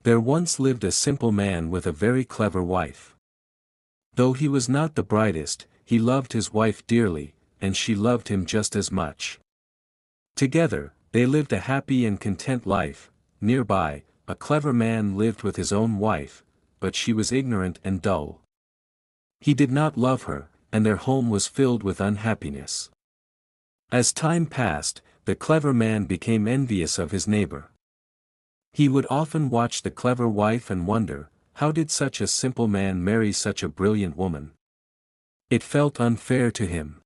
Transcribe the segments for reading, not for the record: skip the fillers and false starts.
There once lived a simple man with a very clever wife. Though he was not the brightest, he loved his wife dearly, and she loved him just as much. Together, they lived a happy and content life. Nearby, a clever man lived with his own wife, but she was ignorant and dull. He did not love her, and their home was filled with unhappiness. As time passed, the clever man became envious of his neighbor. He would often watch the clever wife and wonder, how did such a simple man marry such a brilliant woman? It felt unfair to him.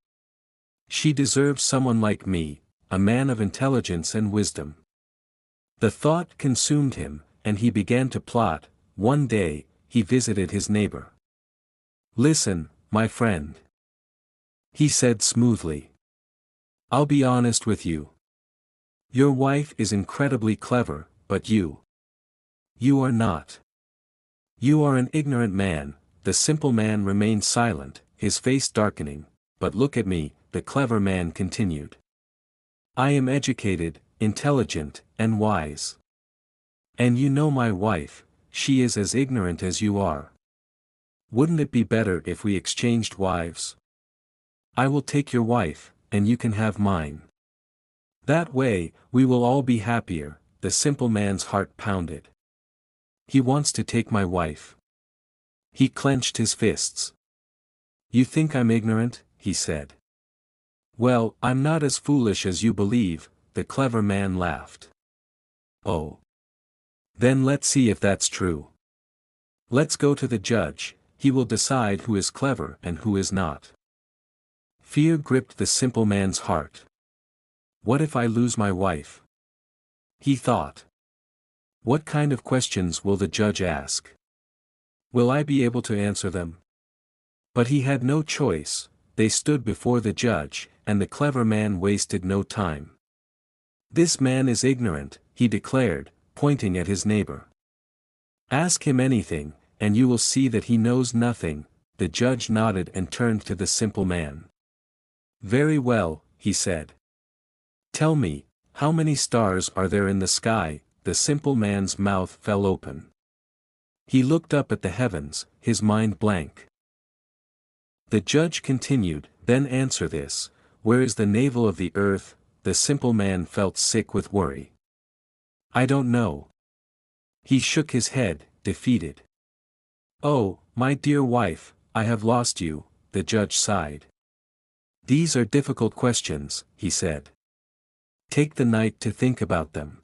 She deserves someone like me, a man of intelligence and wisdom. The thought consumed him, and he began to plot. One day, he visited his neighbor. "Listen, my friend," he said smoothly. "I'll be honest with you. Your wife is incredibly clever, but you are not. You are an ignorant man." The simple man remained silent, his face darkening. "But look at me," the clever man continued. "I am educated, intelligent, and wise. And you know my wife, she is as ignorant as you are. Wouldn't it be better if we exchanged wives? I will take your wife, and you can have mine. That way, we will all be happier." The simple man's heart pounded. He wants to take my wife. He clenched his fists. "You think I'm ignorant?" he said. "Well, I'm not as foolish as you believe," the clever man laughed. "Oh. Then let's see if that's true. Let's go to the judge, he will decide who is clever and who is not." Fear gripped the simple man's heart. What if I lose my wife? He thought. What kind of questions will the judge ask? Will I be able to answer them? But he had no choice. They stood before the judge, and the clever man wasted no time. "This man is ignorant," he declared, pointing at his neighbor. "Ask him anything, and you will see that he knows nothing." The judge nodded and turned to the simple man. "Very well," he said. "Tell me, how many stars are there in the sky?" The simple man's mouth fell open. He looked up at the heavens, his mind blank. The judge continued, "Then answer this, where is the navel of the earth?" The simple man felt sick with worry. "I don't know." He shook his head, defeated. "Oh, my dear wife, I have lost you," the judge sighed. "These are difficult questions," he said. "Take the night to think about them.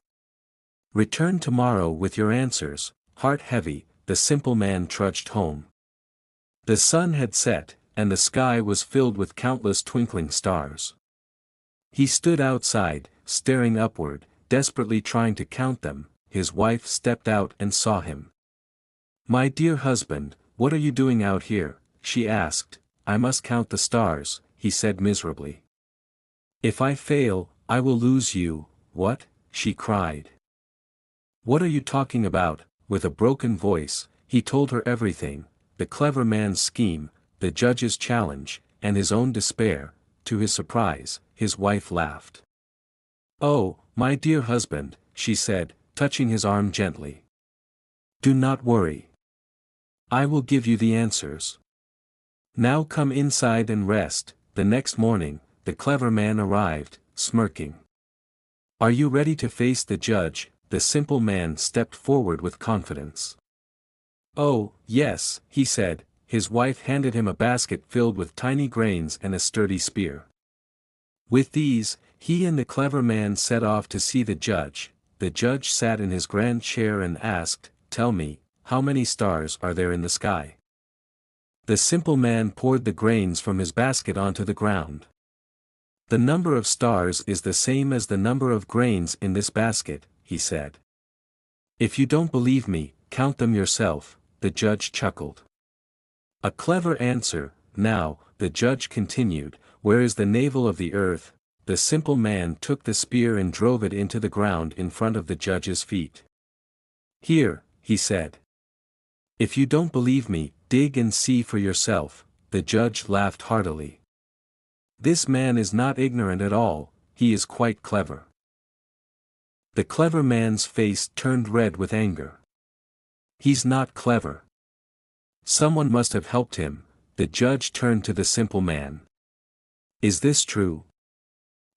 Return tomorrow with your answers." Heart heavy, the simple man trudged home. The sun had set, and the sky was filled with countless twinkling stars. He stood outside, staring upward, desperately trying to count them. His wife stepped out and saw him. "My dear husband, what are you doing out here?" she asked. "I must count the stars," he said miserably. "If I fail, I will lose you." "What?" she cried. "What are you talking about?" With a broken voice, he told her everything, the clever man's scheme, the judge's challenge, and his own despair. To his surprise, his wife laughed. "Oh, my dear husband," she said, touching his arm gently. "Do not worry. I will give you the answers. Now come inside and rest." The next morning, the clever man arrived, smirking. "Are you ready to face the judge?" The simple man stepped forward with confidence. "Oh, yes," he said. His wife handed him a basket filled with tiny grains and a sturdy spear. With these, he and the clever man set off to see the judge. The judge sat in his grand chair and asked, "Tell me, how many stars are there in the sky?" The simple man poured the grains from his basket onto the ground. "The number of stars is the same as the number of grains in this basket," he said. "If you don't believe me, count them yourself," the judge chuckled. A clever answer. "Now," the judge continued, "where is the navel of the earth?" The simple man took the spear and drove it into the ground in front of the judge's feet. "Here," he said. "If you don't believe me, dig and see for yourself." The judge laughed heartily. "This man is not ignorant at all, he is quite clever." The clever man's face turned red with anger. He's not clever. Someone must have helped him. The judge turned to the simple man. Is this true?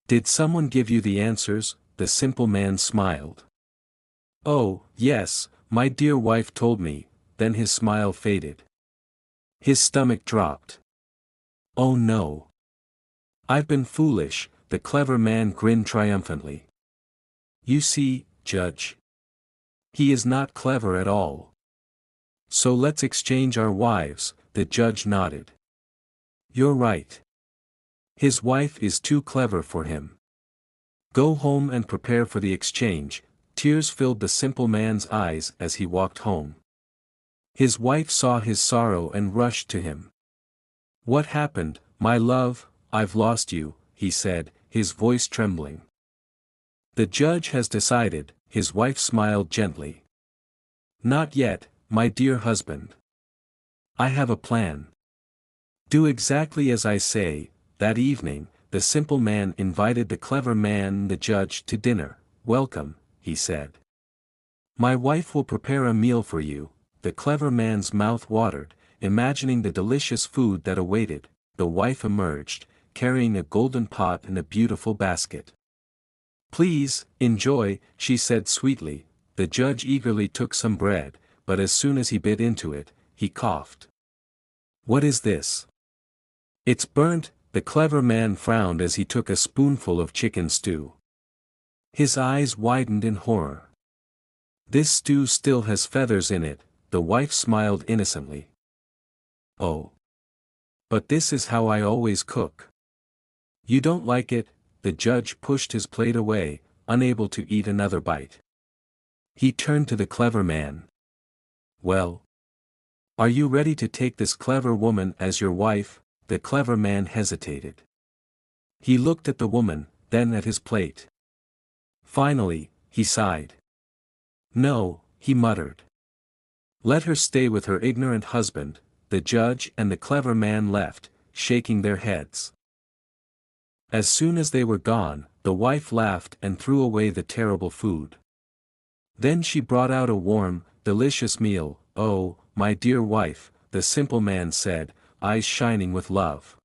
Did someone give you the answers? The simple man smiled. Oh, yes, my dear wife told me. Then his smile faded. His stomach dropped. Oh no. I've been foolish, the clever man grinned triumphantly. You see, Judge. He is not clever at all. So let's exchange our wives, the judge nodded. You're right. His wife is too clever for him. Go home and prepare for the exchange. Tears filled the simple man's eyes as he walked home. His wife saw his sorrow and rushed to him. What happened, my love? I've lost you, he said, his voice trembling. The judge has decided, his wife smiled gently. Not yet, my dear husband. I have a plan. Do exactly as I say. That evening, the simple man invited the clever man and the judge to dinner. Welcome, he said. My wife will prepare a meal for you. The clever man's mouth watered, imagining the delicious food that awaited. The wife emerged, carrying a golden pot and a beautiful basket. Please, enjoy, she said sweetly. The judge eagerly took some bread, but as soon as he bit into it, he coughed. What is this? It's burnt. The clever man frowned as he took a spoonful of chicken stew. His eyes widened in horror. This stew still has feathers in it, the wife smiled innocently. Oh. But this is how I always cook. You don't like it? The judge pushed his plate away, unable to eat another bite. He turned to the clever man. Well? Are you ready to take this clever woman as your wife? The clever man hesitated. He looked at the woman, then at his plate. Finally, he sighed. No, he muttered. Let her stay with her ignorant husband. The judge and the clever man left, shaking their heads. As soon as they were gone, the wife laughed and threw away the terrible food. Then she brought out a warm, delicious meal. Oh, my dear wife, the simple man said, eyes shining with love.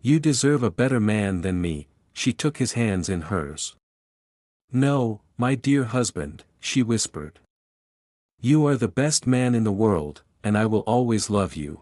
You deserve a better man than me. She took his hands in hers. No, my dear husband, she whispered. You are the best man in the world, and I will always love you.